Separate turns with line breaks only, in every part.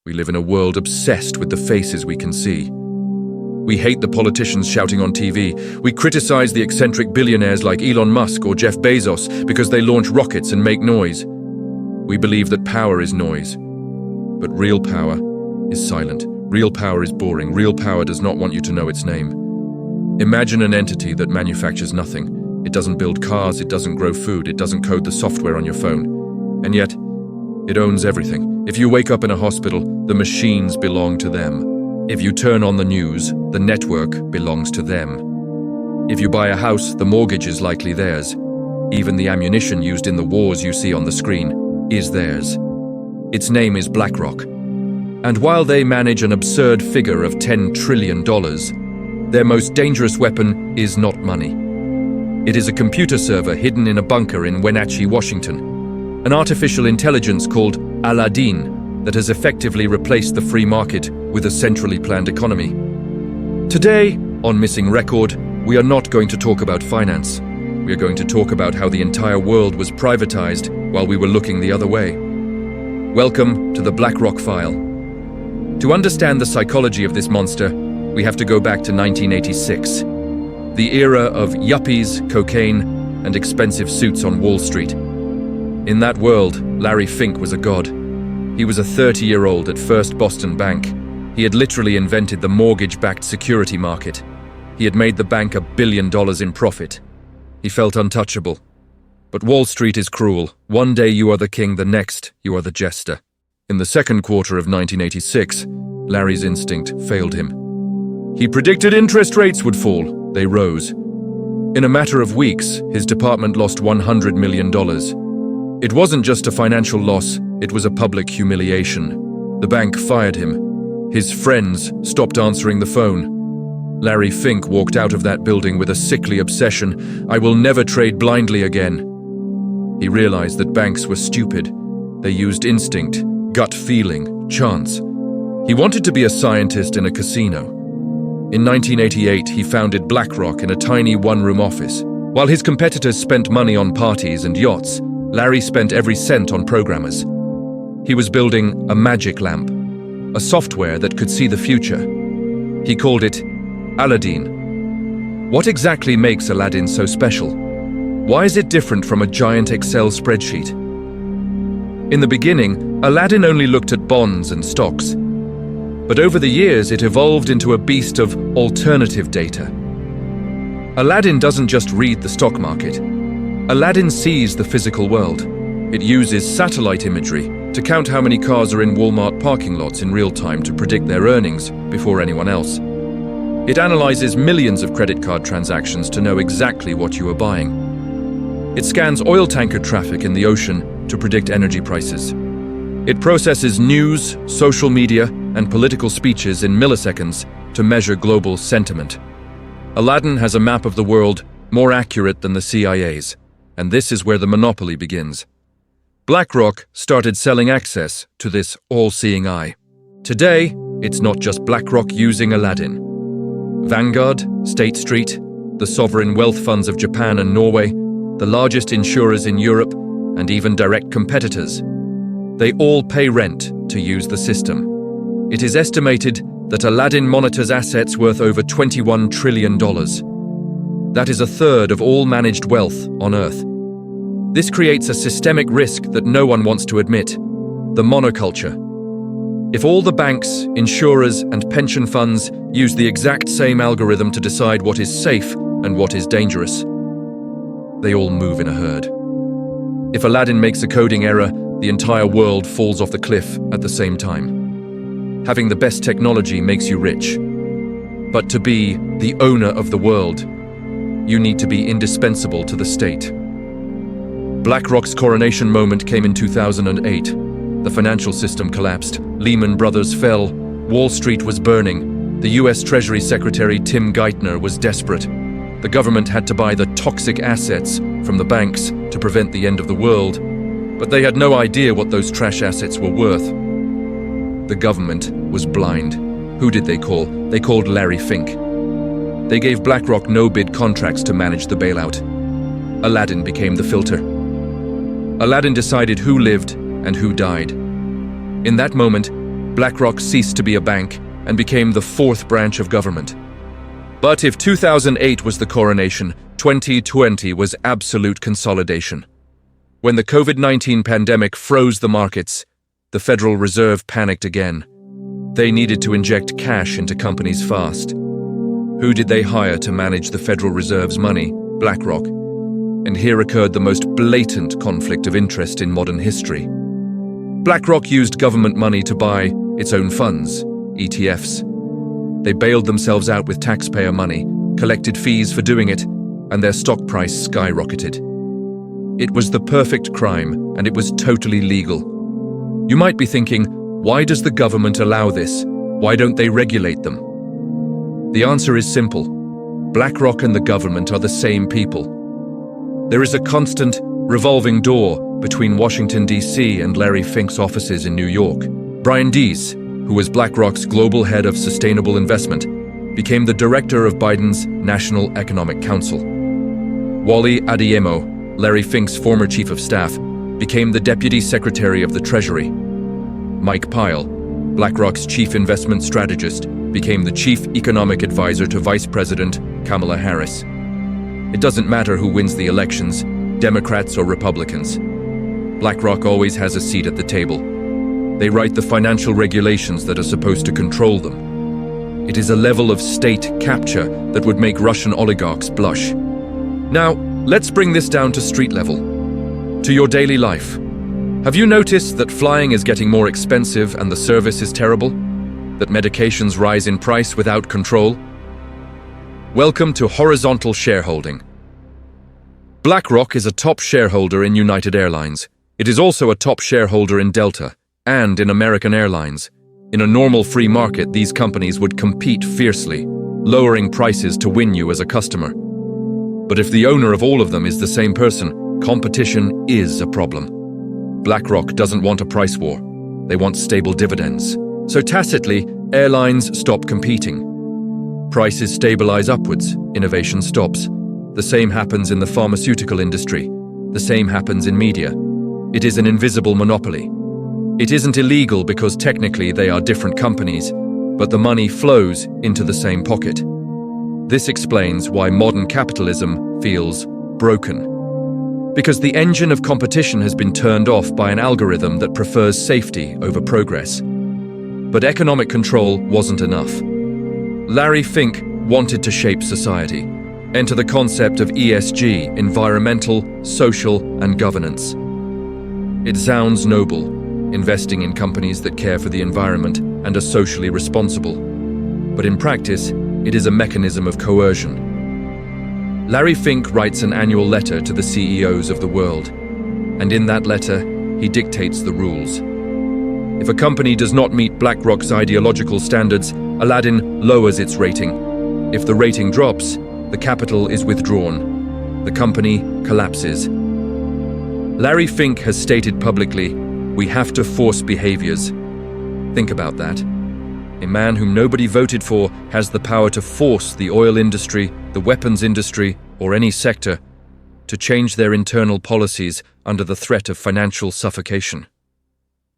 We live in a world obsessed with the faces we can see. We hate the politicians shouting on TV. We criticize the eccentric billionaires like Elon Musk or Jeff Bezos because they launch rockets and make noise. We believe that power is noise. But real power is silent. Real power is boring. Real power does not want you to know its name. Imagine an entity that manufactures nothing. It doesn't build cars, it doesn't grow food, it doesn't code the software on your phone. And yet, it owns everything. If you wake up in a hospital, the machines belong to them. If you turn on the news, the network belongs to them. If you buy a house, the mortgage is likely theirs. Even the ammunition used in the wars you see on the screen is theirs. Its name is BlackRock. And while they manage an absurd figure of $10 trillion, their most dangerous weapon is not money. It is a computer server hidden in a bunker in Wenatchee, Washington. An artificial intelligence called Aladdin that has effectively replaced the free market with a centrally planned economy. Today, on Missing Record, we are not going to talk about finance. We are going to talk about how the entire world was privatized while we were looking the other way. Welcome to the BlackRock file. To understand the psychology of this monster, we have to go back to 1986, the era of yuppies, cocaine, and expensive suits on Wall Street. In that world, Larry Fink was a god. He was a 30-year-old at First Boston Bank. He had literally invented the mortgage-backed security market. He had made the bank $1 billion in profit. He felt untouchable. But Wall Street is cruel. One day you are the king, the next you are the jester. In the second quarter of 1986, Larry's instinct failed him. He predicted interest rates would fall. They rose. In a matter of weeks, his department lost $100 million. It wasn't just a financial loss, it was a public humiliation. The bank fired him. His friends stopped answering the phone. Larry Fink walked out of that building with a sickly obsession. I will never trade blindly again. He realized that banks were stupid. They used instinct, gut feeling, chance. He wanted to be a scientist in a casino. In 1988, he founded BlackRock in a tiny one-room office. While his competitors spent money on parties and yachts, Larry spent every cent on programmers. He was building a magic lamp, a software that could see the future. He called it Aladdin. What exactly makes Aladdin so special? Why is it different from a giant Excel spreadsheet? In the beginning, Aladdin only looked at bonds and stocks. But over the years, it evolved into a beast of alternative data. Aladdin doesn't just read the stock market. Aladdin sees the physical world. It uses satellite imagery to count how many cars are in Walmart parking lots in real time to predict their earnings before anyone else. It analyzes millions of credit card transactions to know exactly what you are buying. It scans oil tanker traffic in the ocean to predict energy prices. It processes news, social media, and political speeches in milliseconds to measure global sentiment. Aladdin has a map of the world more accurate than the CIA's, and this is where the monopoly begins. BlackRock started selling access to this all-seeing eye. Today, it's not just BlackRock using Aladdin. Vanguard, State Street, the sovereign wealth funds of Japan and Norway, the largest insurers in Europe, and even direct competitors. They all pay rent to use the system. It is estimated that Aladdin monitors assets worth over $21 trillion. That is a third of all managed wealth on Earth. This creates a systemic risk that no one wants to admit: the monoculture. If all the banks, insurers, and pension funds use the exact same algorithm to decide what is safe and what is dangerous, they all move in a herd. If Aladdin makes a coding error, the entire world falls off the cliff at the same time. Having the best technology makes you rich. But to be the owner of the world, you need to be indispensable to the state. BlackRock's coronation moment came in 2008. The financial system collapsed, Lehman Brothers fell, Wall Street was burning, the US Treasury Secretary Tim Geithner was desperate. The government had to buy the toxic assets from the banks to prevent the end of the world, but they had no idea what those trash assets were worth. The government was blind. Who did they call? They called Larry Fink. They gave BlackRock no-bid contracts to manage the bailout. Aladdin became the filter. Aladdin decided who lived and who died. In that moment, BlackRock ceased to be a bank and became the fourth branch of government. But if 2008 was the coronation, 2020 was absolute consolidation. When the COVID-19 pandemic froze the markets, the Federal Reserve panicked again. They needed to inject cash into companies fast. Who did they hire to manage the Federal Reserve's money? BlackRock. And here occurred the most blatant conflict of interest in modern history. BlackRock used government money to buy its own funds, ETFs. They bailed themselves out with taxpayer money, collected fees for doing it, and their stock price skyrocketed. It was the perfect crime, and it was totally legal. You might be thinking, why does the government allow this? Why don't they regulate them? The answer is simple. BlackRock and the government are the same people. There is a constant, revolving door between Washington, D.C. and Larry Fink's offices in New York. Brian Deese, who was BlackRock's global head of sustainable investment, became the director of Biden's National Economic Council. Wally Adeyemo, Larry Fink's former chief of staff, became the deputy secretary of the Treasury. Mike Pyle, BlackRock's chief investment strategist, became the chief economic advisor to Vice President Kamala Harris. It doesn't matter who wins the elections, Democrats or Republicans. BlackRock always has a seat at the table. They write the financial regulations that are supposed to control them. It is a level of state capture that would make Russian oligarchs blush. Now, let's bring this down to street level, to your daily life. Have you noticed that flying is getting more expensive and the service is terrible? That medications rise in price without control? Welcome to horizontal shareholding. BlackRock is a top shareholder in United Airlines. It is also a top shareholder in Delta and in American Airlines. In a normal free market, these companies would compete fiercely, lowering prices to win you as a customer. But if the owner of all of them is the same person, competition is a problem. BlackRock doesn't want a price war. They want stable dividends. So tacitly, airlines stop competing. Prices stabilize upwards, innovation stops. The same happens in the pharmaceutical industry. The same happens in media. It is an invisible monopoly. It isn't illegal because technically they are different companies, but the money flows into the same pocket. This explains why modern capitalism feels broken. Because the engine of competition has been turned off by an algorithm that prefers safety over progress. But economic control wasn't enough. Larry Fink wanted to shape society. Enter the concept of ESG, environmental, social, and governance. It sounds noble, investing in companies that care for the environment and are socially responsible. But in practice, it is a mechanism of coercion. Larry Fink writes an annual letter to the CEOs of the world, and in that letter, he dictates the rules. If a company does not meet BlackRock's ideological standards, Aladdin lowers its rating. If the rating drops, the capital is withdrawn. The company collapses. Larry Fink has stated publicly, "We have to force behaviors." Think about that. A man whom nobody voted for has the power to force the oil industry, the weapons industry, or any sector to change their internal policies under the threat of financial suffocation.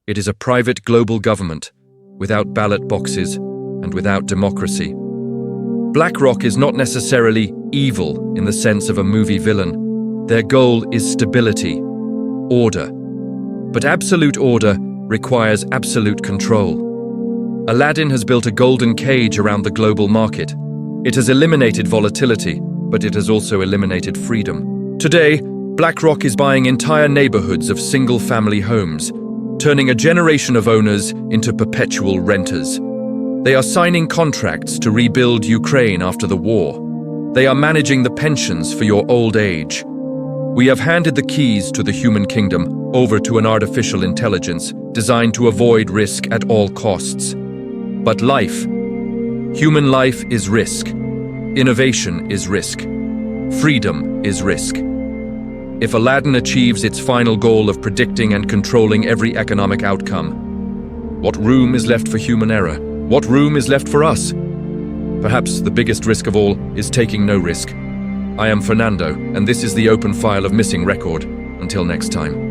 It is a private global government, without ballot boxes and without democracy. BlackRock is not necessarily evil in the sense of a movie villain. Their goal is stability, order. But absolute order requires absolute control. Aladdin has built a golden cage around the global market. It has eliminated volatility, but it has also eliminated freedom. Today, BlackRock is buying entire neighborhoods of single-family homes, turning a generation of owners into perpetual renters. They are signing contracts to rebuild Ukraine after the war. They are managing the pensions for your old age. We have handed the keys to the human kingdom over to an artificial intelligence designed to avoid risk at all costs. But life, human life is risk. Innovation is risk. Freedom is risk. If Aladdin achieves its final goal of predicting and controlling every economic outcome, what room is left for human error? What room is left for us? Perhaps the biggest risk of all is taking no risk. I am Fernando, and this is the open file of Missing Record. Until next time.